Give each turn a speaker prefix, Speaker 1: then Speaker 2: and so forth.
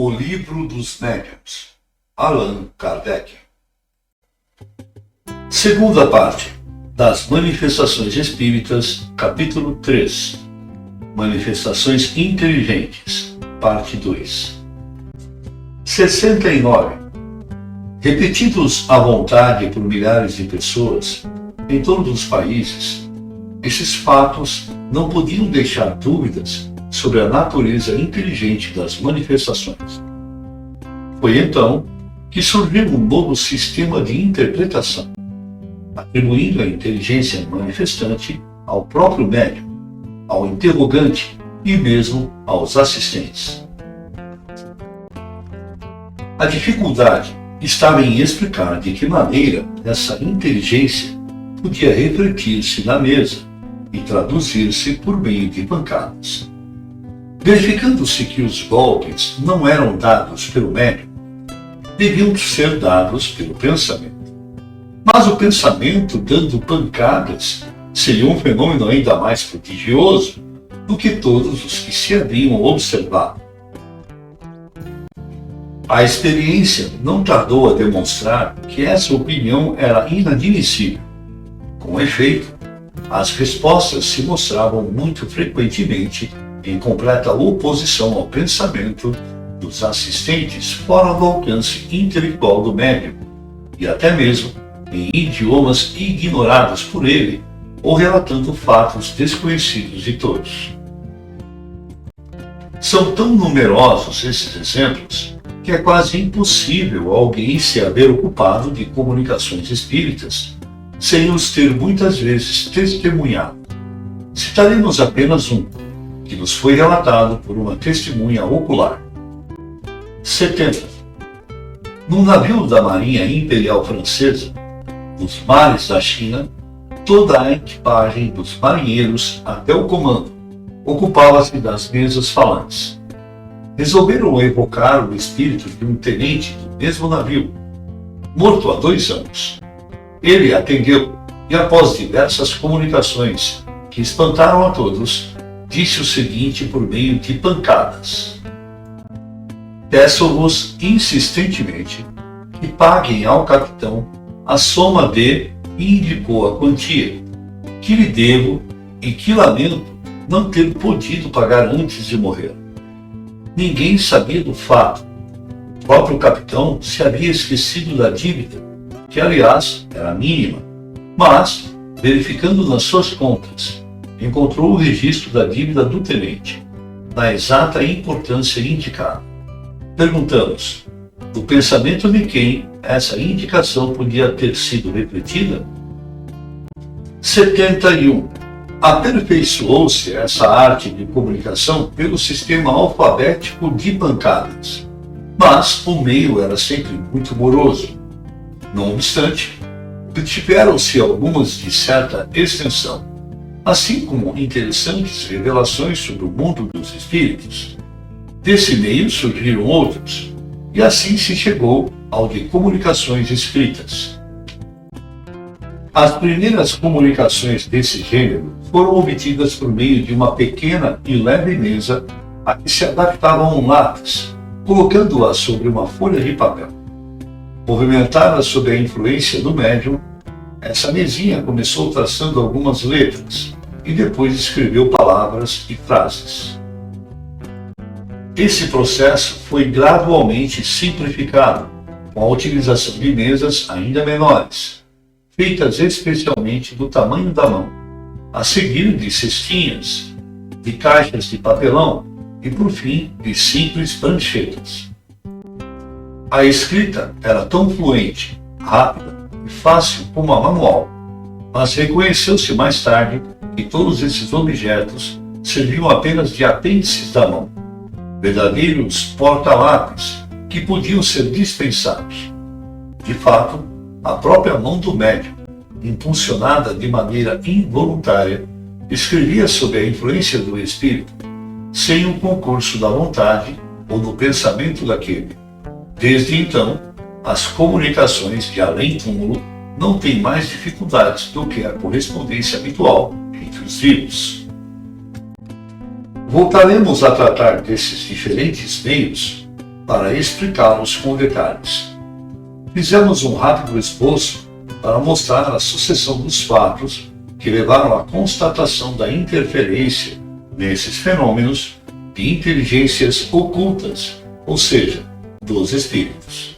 Speaker 1: O Livro dos Médiuns, Allan Kardec. Segunda parte das Manifestações Espíritas, capítulo 3. Manifestações Inteligentes, parte 2. 69. Repetidos à vontade por milhares de pessoas em todos os países, esses fatos não podiam deixar dúvidas sobre a natureza inteligente das manifestações. Foi então que surgiu um novo sistema de interpretação, atribuindo a inteligência manifestante ao próprio médium, ao interrogante e mesmo aos assistentes. A dificuldade estava em explicar de que maneira essa inteligência podia refletir-se na mesa e traduzir-se por meio de pancadas. Verificando-se que os golpes não eram dados pelo médium, deviam ser dados pelo pensamento. Mas o pensamento dando pancadas seria um fenômeno ainda mais prodigioso do que todos os que se haviam observado. A experiência não tardou a demonstrar que essa opinião era inadmissível. Com efeito, as respostas se mostravam muito frequentemente em completa oposição ao pensamento dos assistentes fora do alcance intelectual do médium, e até mesmo em idiomas ignorados por ele, ou relatando fatos desconhecidos de todos. São tão numerosos esses exemplos que é quase impossível alguém se haver ocupado de comunicações espíritas sem os ter muitas vezes testemunhado. Citaremos apenas um, que nos foi relatado por uma testemunha ocular. 70. Num navio da Marinha Imperial Francesa, nos mares da China, toda a equipagem dos marinheiros até o comando ocupava-se das mesas falantes. Resolveram evocar o espírito de um tenente do mesmo navio, morto há 2 anos. Ele atendeu e, após diversas comunicações que espantaram a todos, disse o seguinte por meio de pancadas: peço-vos insistentemente que paguem ao capitão a soma de, e indicou a quantia, que lhe devo e que lamento não ter podido pagar antes de morrer. Ninguém sabia do fato. O próprio capitão se havia esquecido da dívida, que aliás era mínima, mas, verificando nas suas contas, encontrou o registro da dívida do tenente, na exata importância indicada. Perguntamos, do pensamento de quem essa indicação podia ter sido refletida? 71. Aperfeiçoou-se essa arte de comunicação pelo sistema alfabético de pancadas, mas o meio era sempre muito moroso. Não obstante, obtiveram-se algumas de certa extensão, assim como interessantes revelações sobre o mundo dos espíritos. Desse meio surgiram outros, e assim se chegou ao de comunicações escritas. As primeiras comunicações desse gênero foram obtidas por meio de uma pequena e leve mesa a que se adaptava um lápis, colocando-a sobre uma folha de papel. Movimentada sob a influência do médium, essa mesinha começou traçando algumas letras e depois escreveu palavras e frases. Esse processo foi gradualmente simplificado, com a utilização de mesas ainda menores, feitas especialmente do tamanho da mão, a seguir de cestinhas, de caixas de papelão e, por fim, de simples pranchetas. A escrita era tão fluente, rápida e fácil como a manual, mas reconheceu-se mais tarde que todos esses objetos serviam apenas de apêndices da mão, verdadeiros porta-lápis que podiam ser dispensados. De fato, a própria mão do médium, impulsionada de maneira involuntária, escrevia sob a influência do espírito, sem o concurso da vontade ou do pensamento daquele. Desde então, as comunicações de além-túmulo não têm mais dificuldades do que a correspondência habitual entre os vivos. Voltaremos a tratar desses diferentes meios para explicá-los com detalhes. Fizemos um rápido esboço para mostrar a sucessão dos fatos que levaram à constatação da interferência nesses fenômenos de inteligências ocultas, ou seja, dos espíritos.